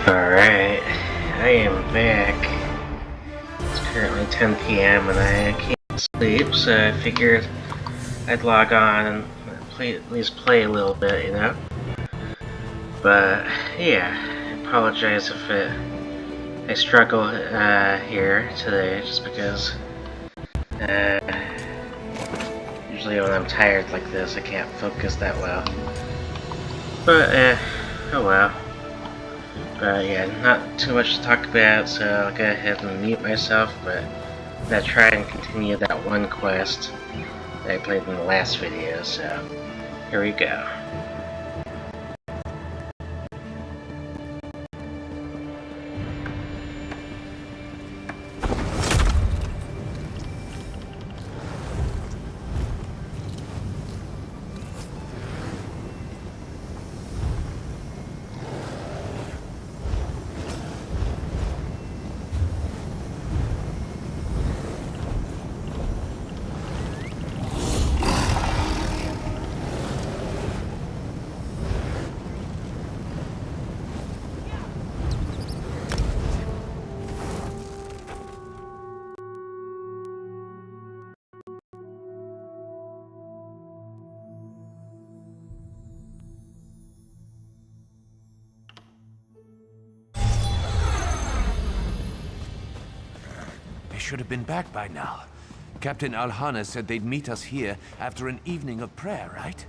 Alright, I am back. It's currently 10 p.m. and I can't sleep, so I figured I'd log on and at least play a little bit, you know? But, yeah, I apologize if I struggle here today, just because usually when I'm tired like this, I can't focus that well. But, oh well. But yeah, not too much to talk about, so I'll go ahead and mute myself, but I'm gonna try and continue that one quest that I played in the last video, so here we go. They should have been back by now. Captain Alhana said they'd meet us here after an evening of prayer, right?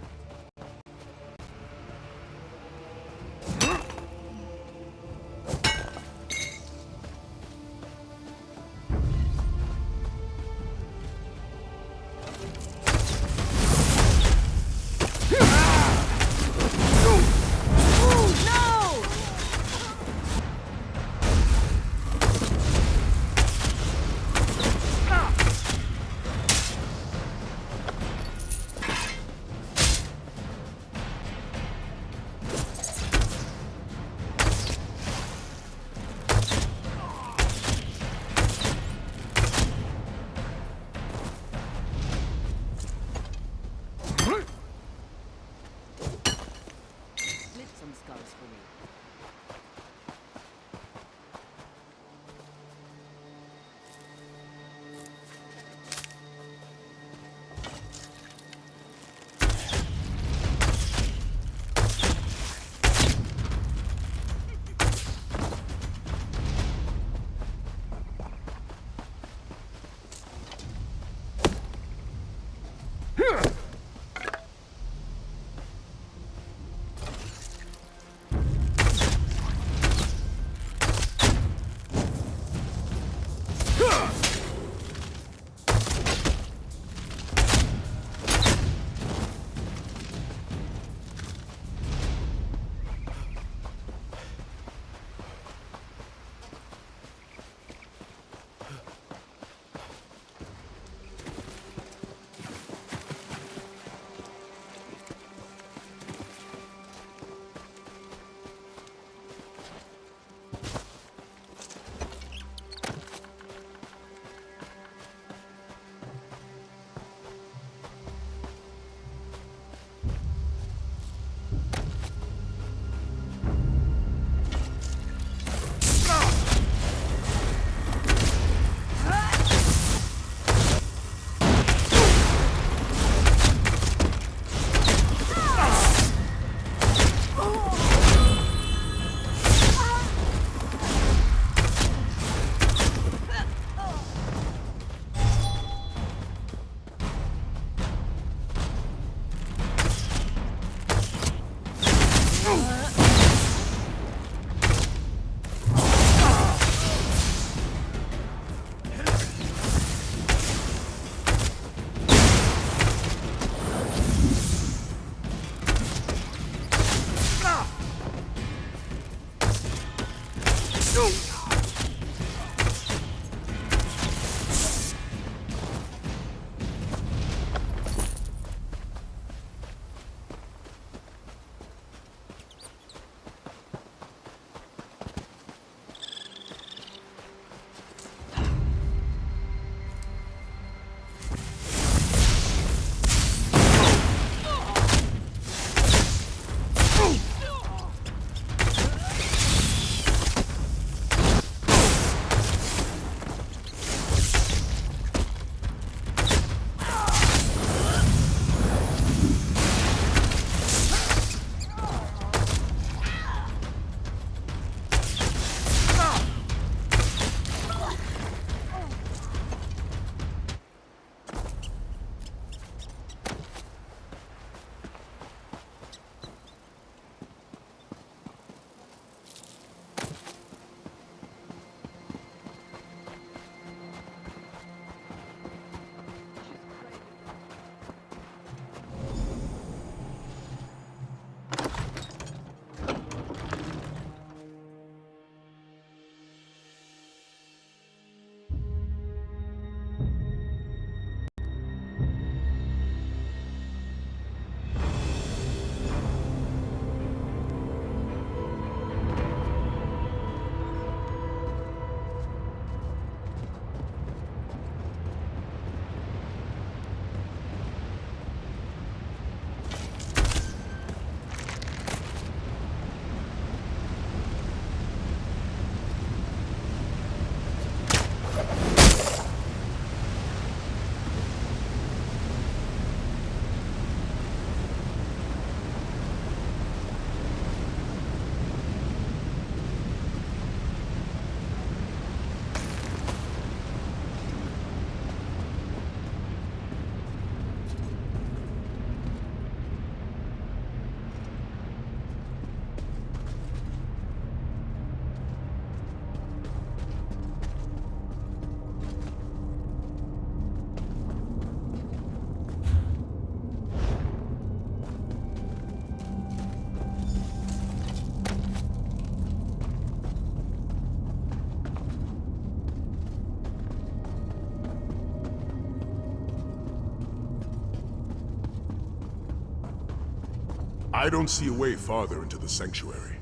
I don't see a way farther into the sanctuary.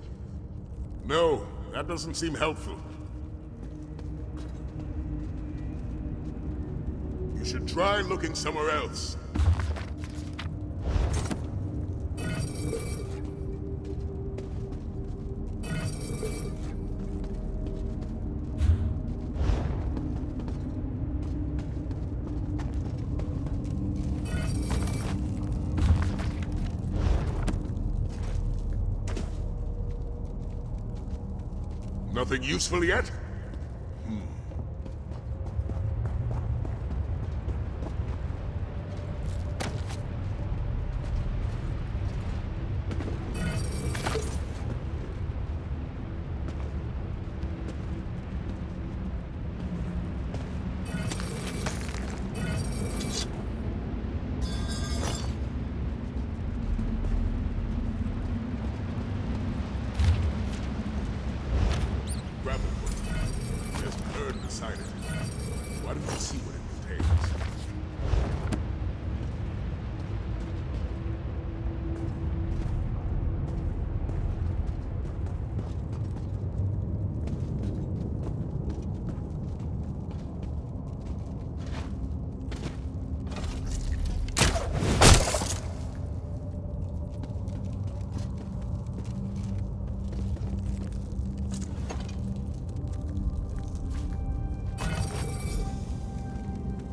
No, that doesn't seem helpful. You should try looking somewhere else. Nothing useful yet? Why don't you see what it contains?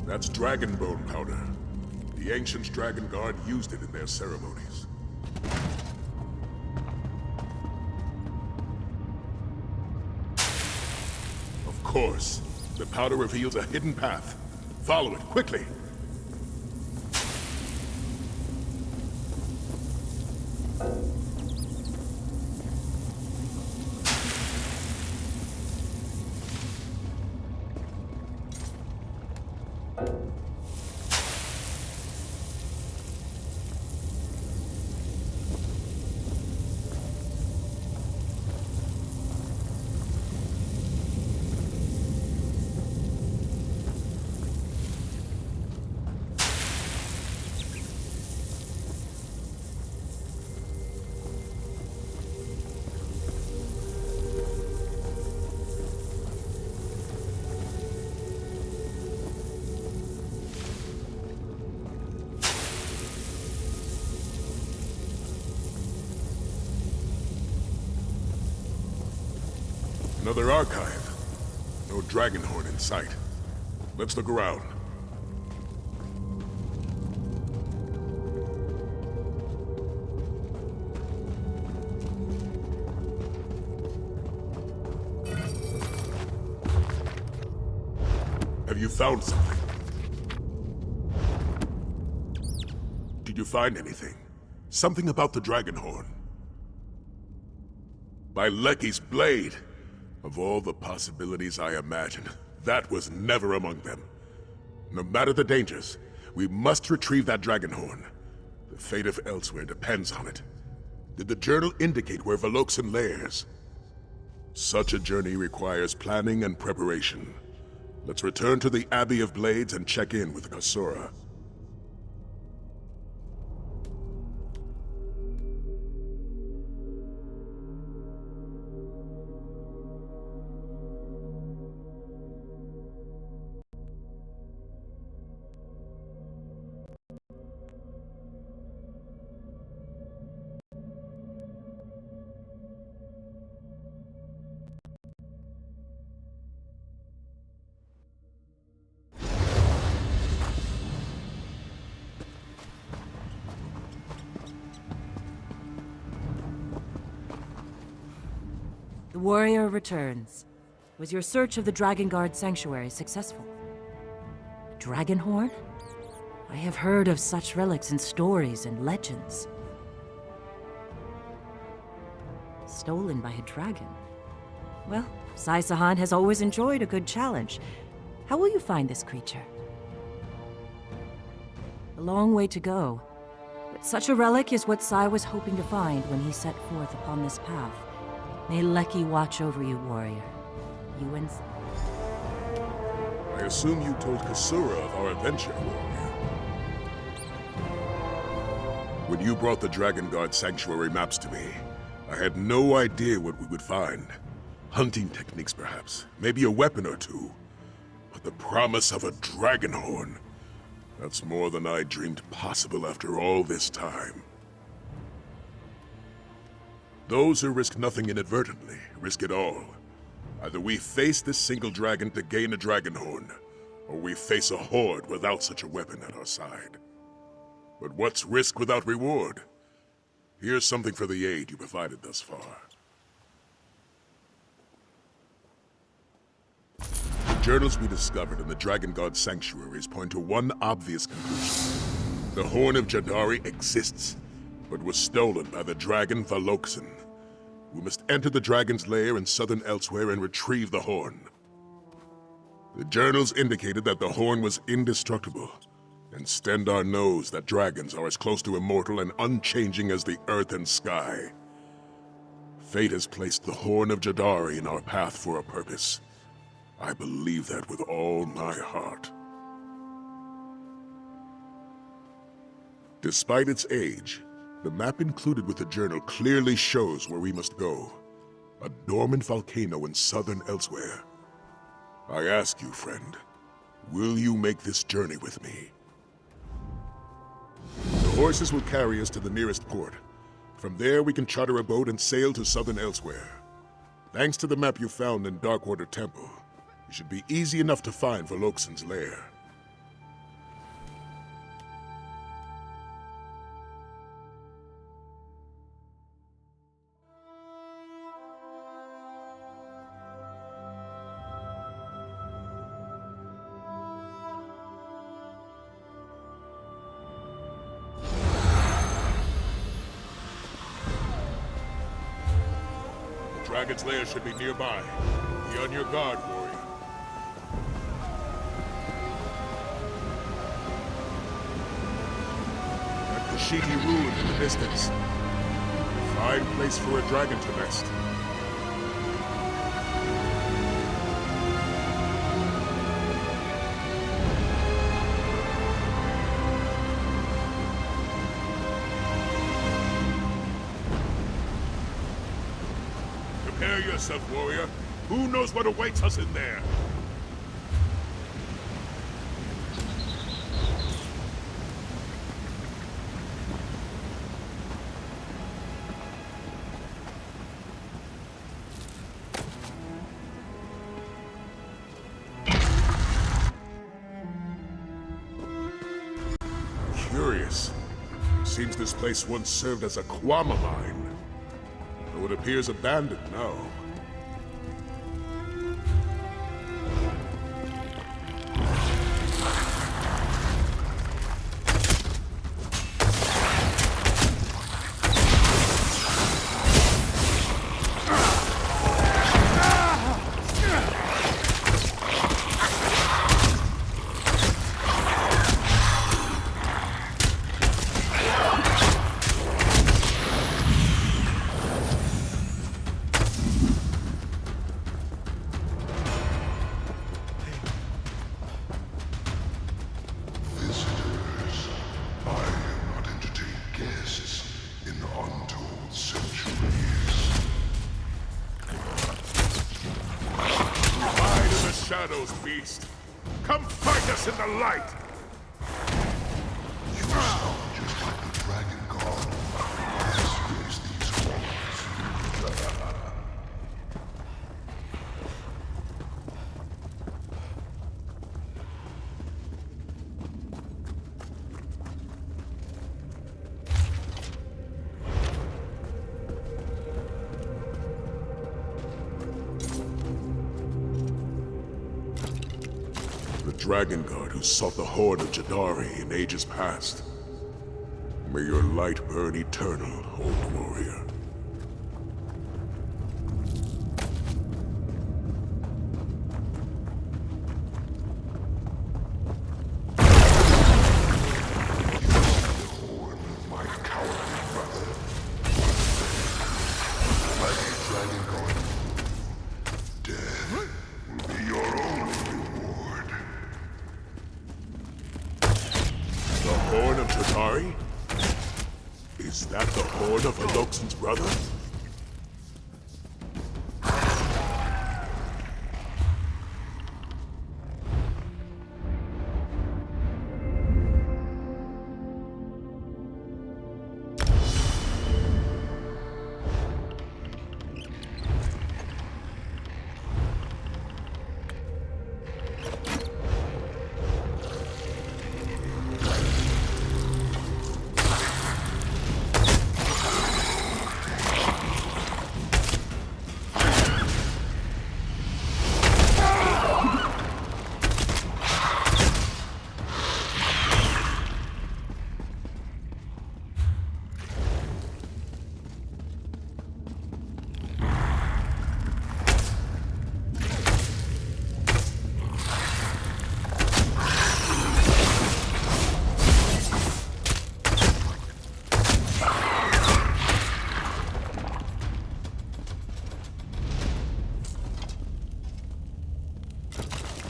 That's dragon bone powder. The ancient Dragon Guard used it in their ceremonies. Of course. The powder reveals a hidden path. Follow it, quickly! Another archive. No dragon horn in sight. Let's look around. Have you found something? Did you find anything? Something about the dragon horn? By Lecky's blade! Of all the possibilities I imagined, that was never among them. No matter the dangers, we must retrieve that dragon horn. The fate of Elsewhere depends on it. Did the journal indicate where Veloxin lairs? Such a journey requires planning and preparation. Let's return to the Abbey of Blades and check in with Kasura. The warrior returns. Was your search of the Dragon Guard Sanctuary successful? Dragon horn? I have heard of such relics in stories and legends. Stolen by a dragon? Well, Sai Sahan has always enjoyed a good challenge. How will you find this creature? A long way to go. But such a relic is what Sai was hoping to find when he set forth upon this path. May Lecky watch over you, warrior. You and... I assume you told Kasura of our adventure, warrior. When you brought the Dragon Guard Sanctuary maps to me, I had no idea what we would find. Hunting techniques, perhaps. Maybe a weapon or two. But the promise of a dragon horn. That's more than I dreamed possible after all this time. Those who risk nothing inadvertently risk it all. Either we face this single dragon to gain a dragon horn, or we face a horde without such a weapon at our side. But what's risk without reward? Here's something for the aid you provided thus far. The journals we discovered in the Dragon God Sanctuaries point to one obvious conclusion. The Horn of Jadari exists, but was stolen by the dragon Valoxen. We must enter the dragon's lair in southern Elsewhere and retrieve the horn. The journals indicated that the horn was indestructible, and Stendarr knows that dragons are as close to immortal and unchanging as the earth and sky. Fate has placed the Horn of Jadari in our path for a purpose. I believe that with all my heart. Despite its age, the map included with the journal clearly shows where we must go. A dormant volcano in southern Elsewhere. I ask you, friend, will you make this journey with me? The horses will carry us to the nearest port. From there, we can charter a boat and sail to southern Elsewhere. Thanks to the map you found in Darkwater Temple, it should be easy enough to find Valoxen's lair. Dragon's lair should be nearby. Be on your guard, warrior. That Kashiti ruin in the distance. Fine place for a dragon to rest. Prepare yourself, warrior. Who knows what awaits us in there? Curious. Seems this place once served as a Kwama mine. Though it appears abandoned now. Shadows, beast. Come fight us in the light! You sound just like the Dragon God. Let's face these walls. The Dragon Guard who sought the Horn of Jadari in ages past. May your light burn eternal, old warrior. Horn of Jadari? Is that the horn of Aloxen's brother?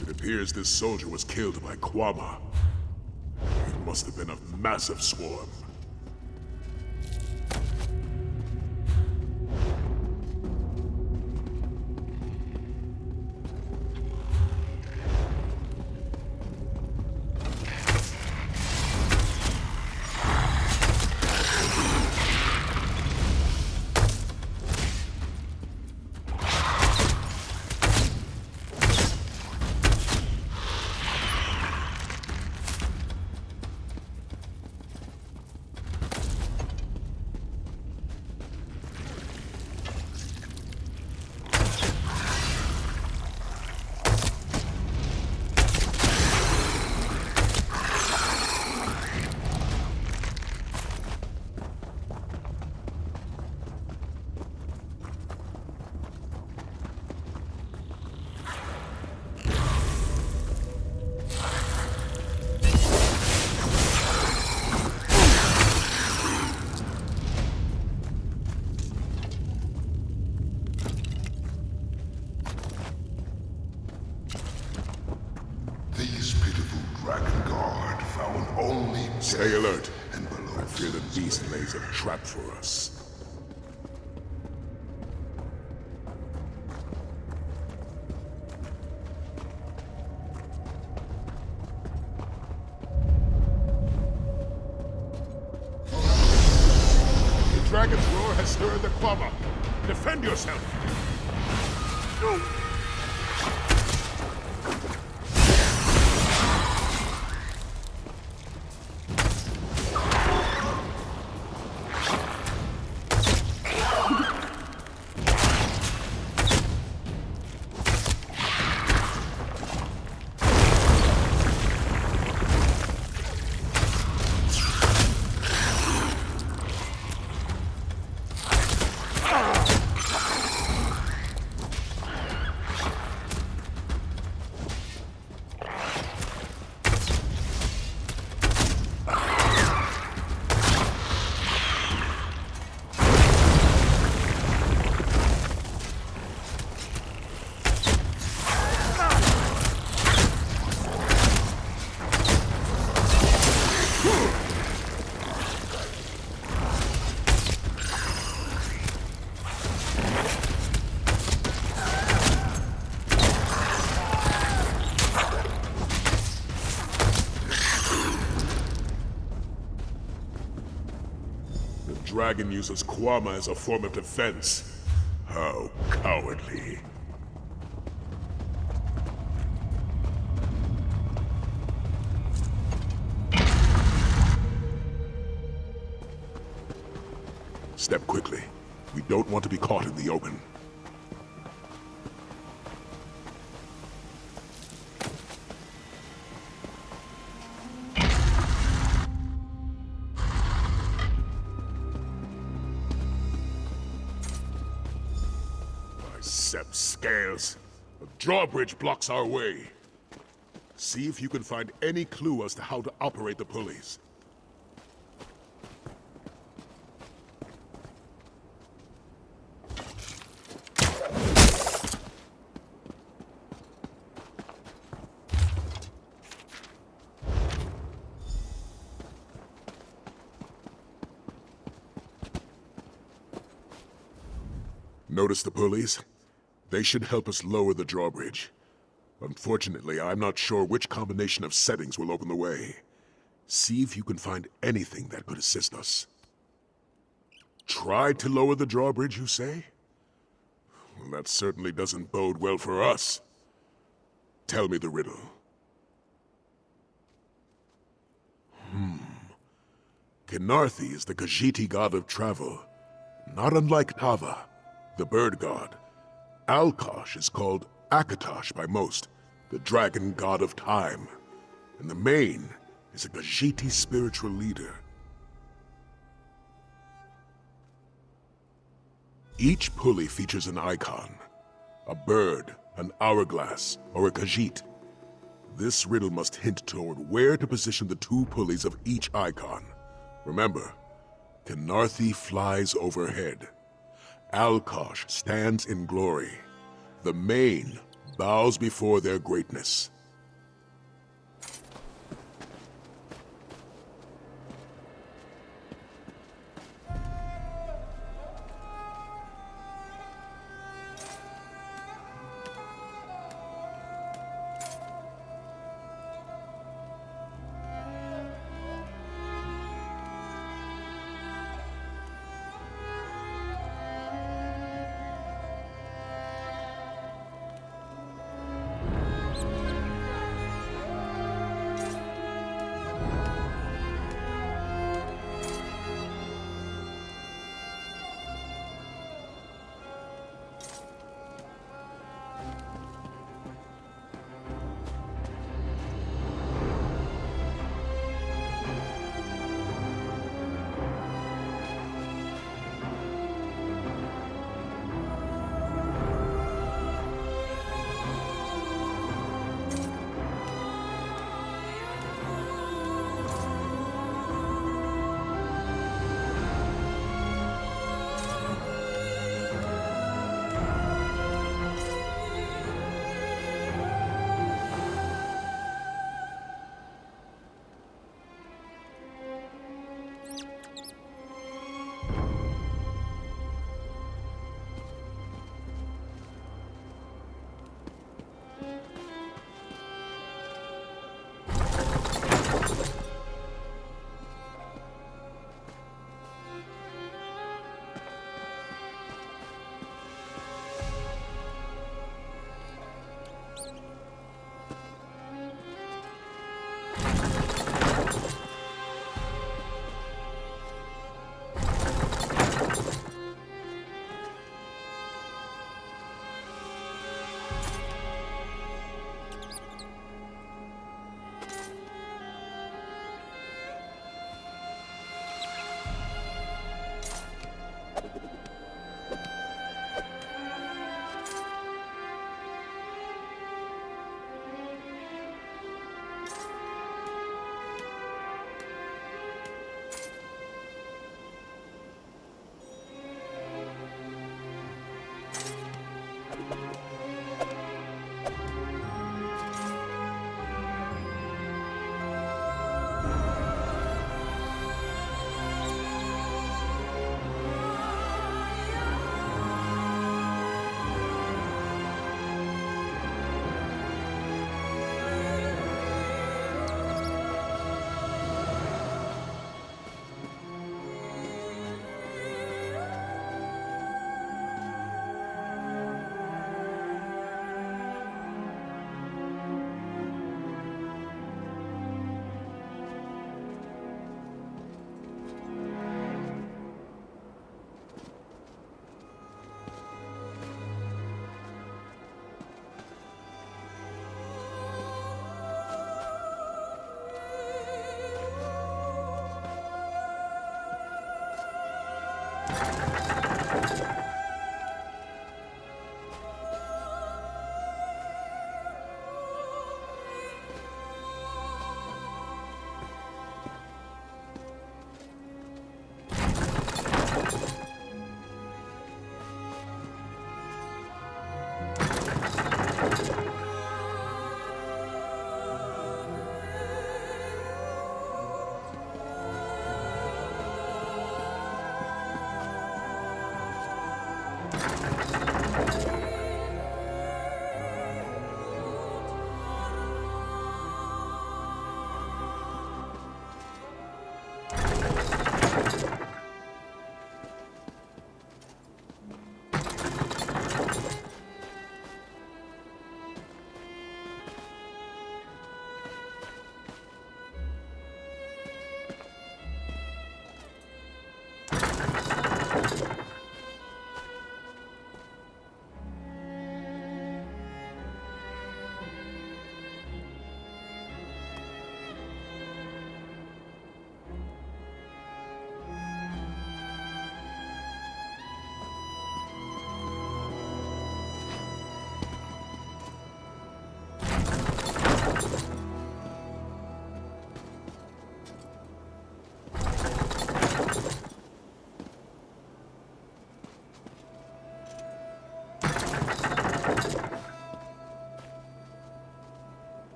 It appears this soldier was killed by Quama. It must have been a massive swarm. These pitiful Dragon Guard found only Stay alert. and below. I fear the beast lays a trap for us. The dragon's roar has stirred the Quama. Defend yourself! The dragon uses Quama as a form of defense. How cowardly. Step quickly. We don't want to be caught in the open. Sept scales. A drawbridge blocks our way. See if you can find any clue as to how to operate the pulleys. Notice the pulleys? They should help us lower the drawbridge. Unfortunately, I'm not sure which combination of settings will open the way. See if you can find anything that could assist us. Try to lower the drawbridge, you say? Well, that certainly doesn't bode well for us. Tell me the riddle. Kenarthi is the Khajiit god of travel, not unlike Tava, the bird god. Alkosh is called Akatosh by most, the dragon god of time. And the Mane is a Khajiiti spiritual leader. Each pulley features an icon, a bird, an hourglass, or a Khajiit. This riddle must hint toward where to position the 2 pulleys of each icon. Remember, Kenarthi flies overhead. Alkosh stands in glory. The Mane bows before their greatness.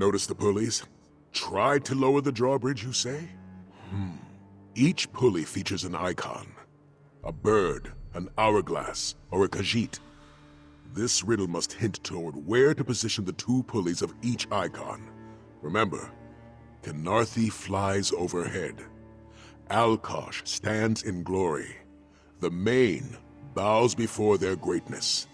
Notice the pulleys? Tried to lower the drawbridge, you say? Each pulley features an icon. A bird, an hourglass, or a Khajiit. This riddle must hint toward where to position the 2 pulleys of each icon. Remember, Khenarthi flies overhead. Alkosh stands in glory. The Main bows before their greatness.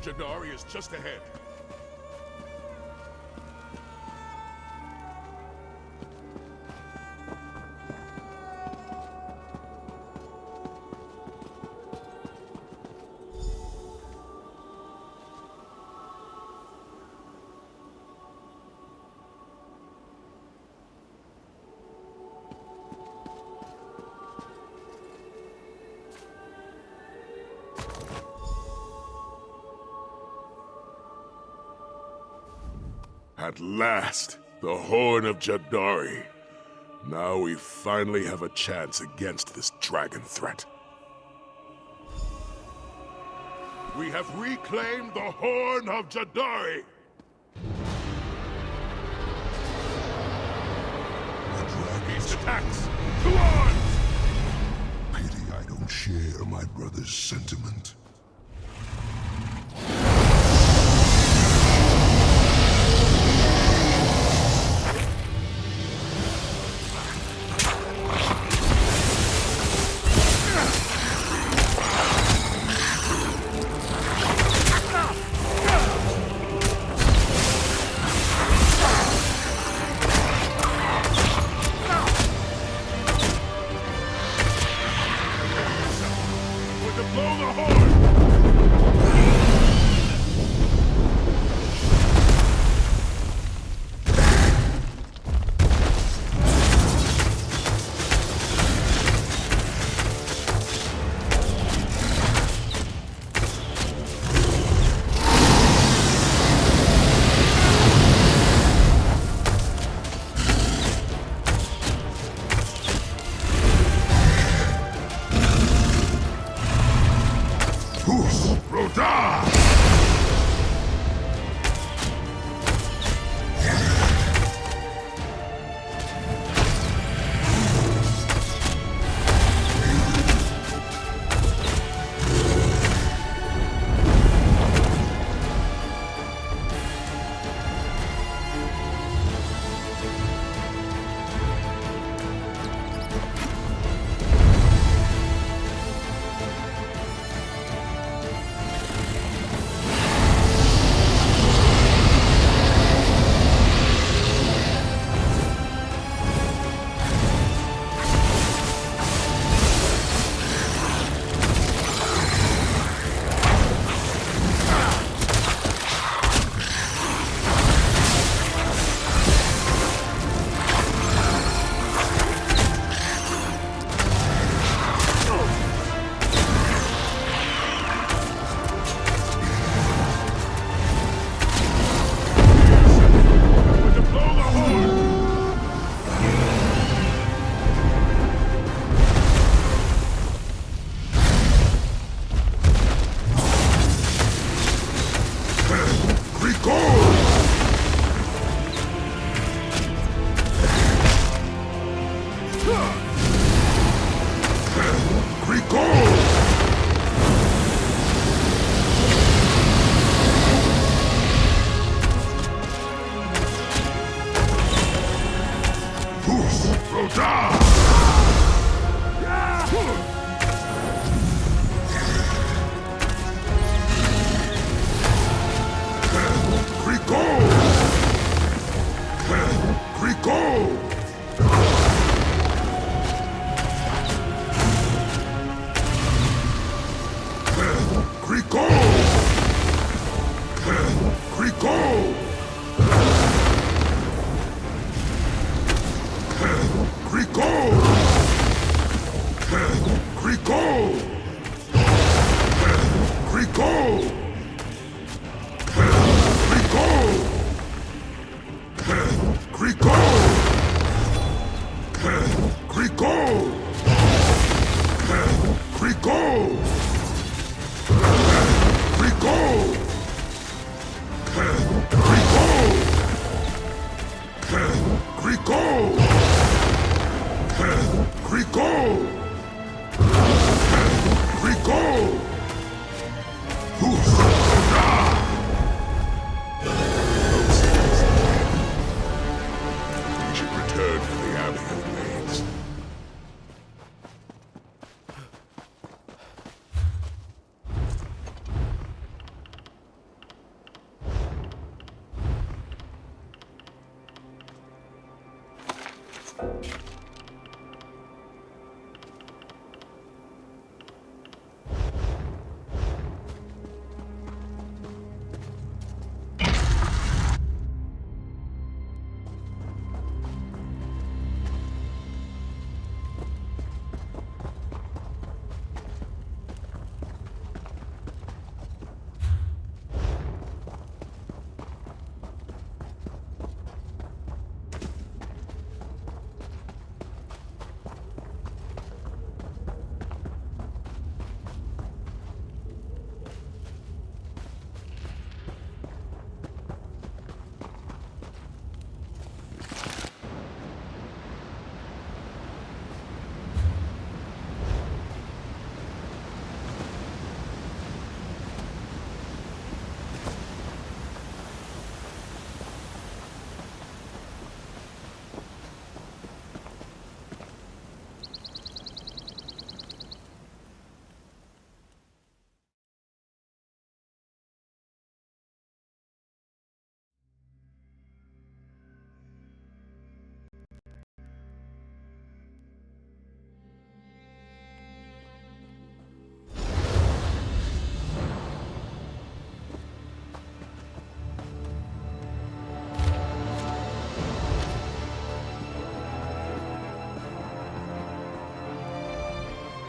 Jadari is just ahead. At last, the Horn of Jadari. Now we finally have a chance against this dragon threat. We have reclaimed the Horn of Jadari! The dragons. Beast attacks! To arms! Pity I don't share my brother's sentiment. Blow the horn! Who's Roda?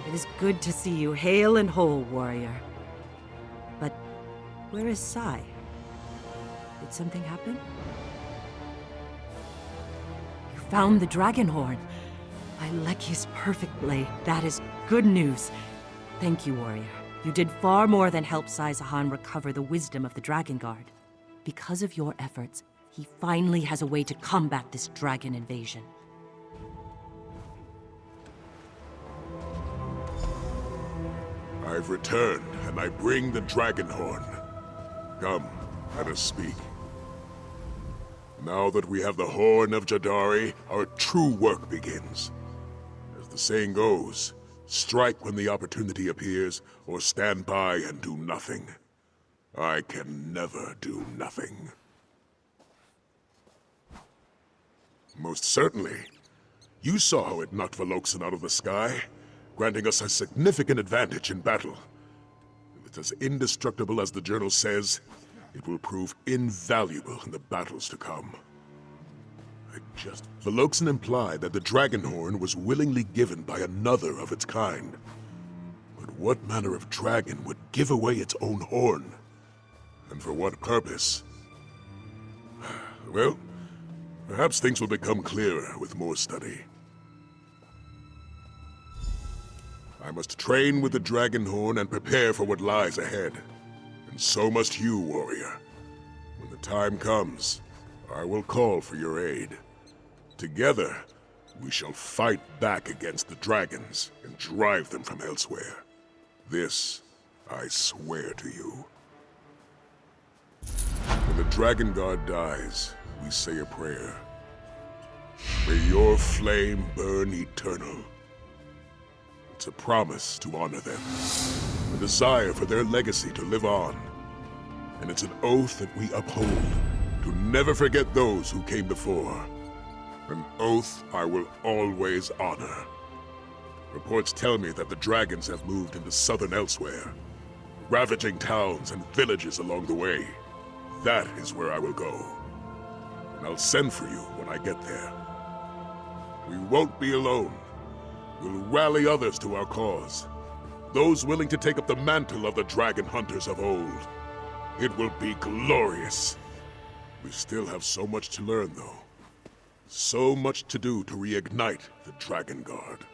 It is good to see you hale and whole, warrior. But where is Sai? Did something happen? You found the Dragonhorn. By Leki's perfect blade, that is good news. Thank you, warrior. You did far more than help Saizahan recover the wisdom of the Dragon Guard. Because of your efforts, he finally has a way to combat this dragon invasion. I've returned, and I bring the Dragon Horn. Come, let us speak. Now that we have the Horn of Jadari, our true work begins. As the saying goes, strike when the opportunity appears, or stand by and do nothing. I can never do nothing. Most certainly. You saw how it knocked Veloxen out of the sky, granting us a significant advantage in battle. If it's as indestructible as the journal says, it will prove invaluable in the battles to come. Veloxen implied that the Dragonhorn was willingly given by another of its kind. But what manner of dragon would give away its own horn? And for what purpose? Well, perhaps things will become clearer with more study. I must train with the Dragonhorn and prepare for what lies ahead. And so must you, warrior. When the time comes, I will call for your aid. Together, we shall fight back against the dragons and drive them from elsewhere. This, I swear to you. When the Dragon Guard dies, we say a prayer. May your flame burn eternal. It's a promise to honor them, a desire for their legacy to live on. And it's an oath that we uphold, to never forget those who came before. An oath I will always honor. Reports tell me that the dragons have moved into southern elsewhere, ravaging towns and villages along the way. That is where I will go. And I'll send for you when I get there. We won't be alone. We'll rally others to our cause. Those willing to take up the mantle of the dragon hunters of old. It will be glorious. We still have so much to learn, though. So much to do to reignite the Dragon Guard.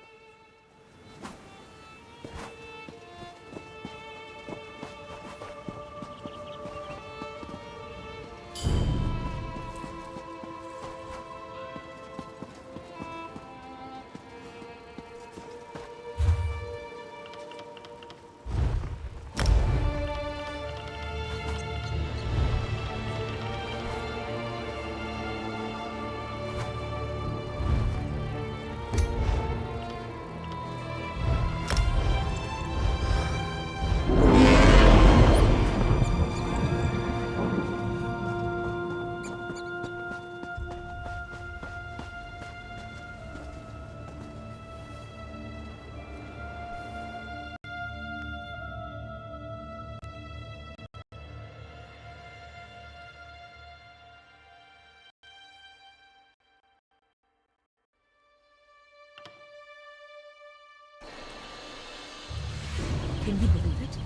Can you believe it?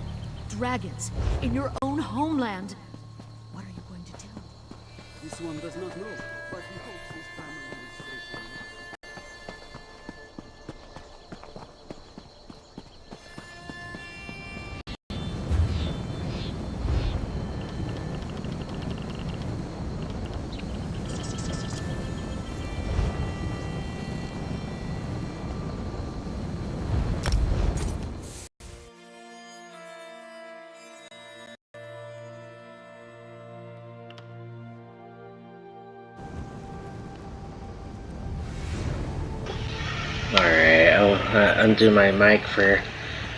Dragons in your own homeland. What are you going to do? This one does not know, but he hopes his family is safe. Alright, I'll undo my mic for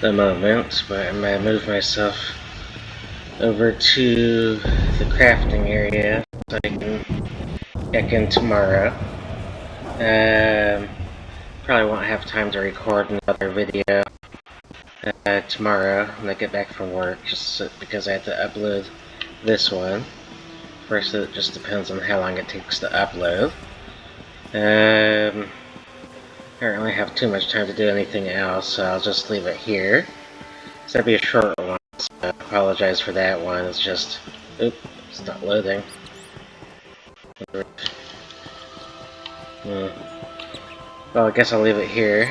the moment, but I'm going to move myself over to the crafting area so I can check in tomorrow. Probably won't have time to record another video tomorrow when I get back from work, just because I have to upload this one. First, it just depends on how long it takes to upload. I don't really have too much time to do anything else, so I'll just leave it here. So that'll be a short one, so I apologize for that one. It's just... Oop, it's not loading. Well, I guess I'll leave it here.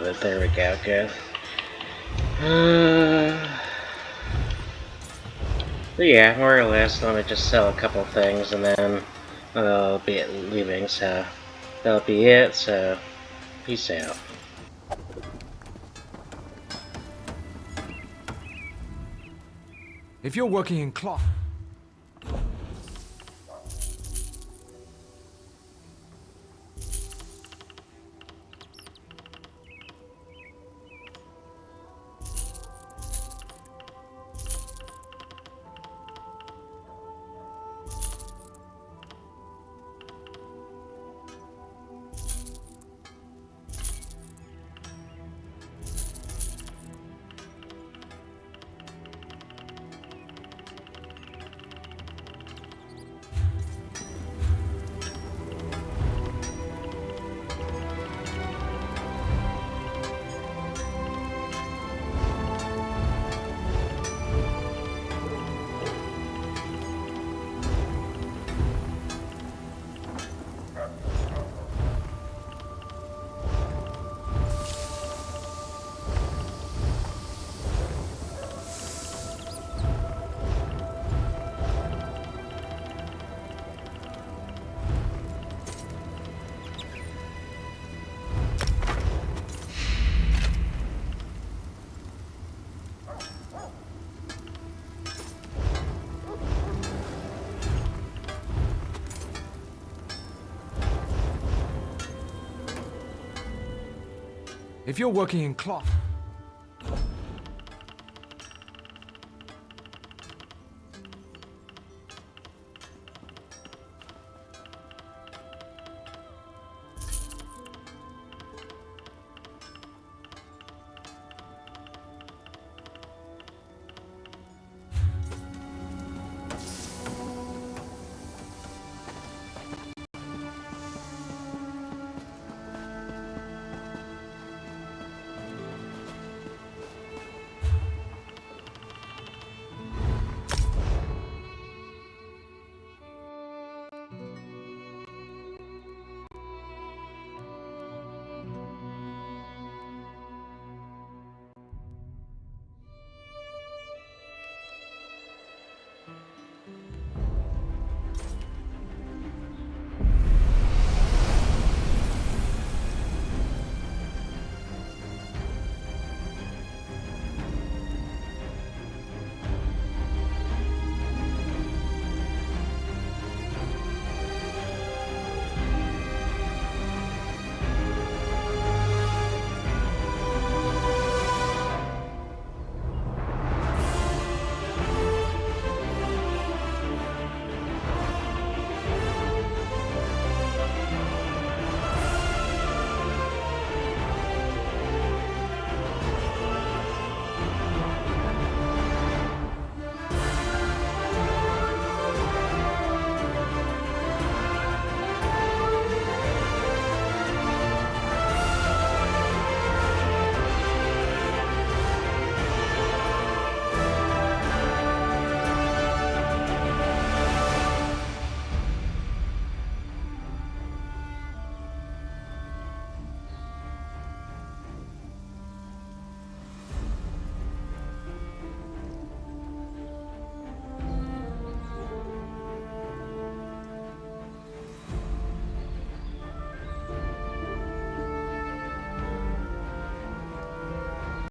it. There we go. Good. But yeah, more or less, let me just sell a couple things and then I'll be leaving, so that'll be it, so peace out. If you're working in cloth... If you're working in cloth...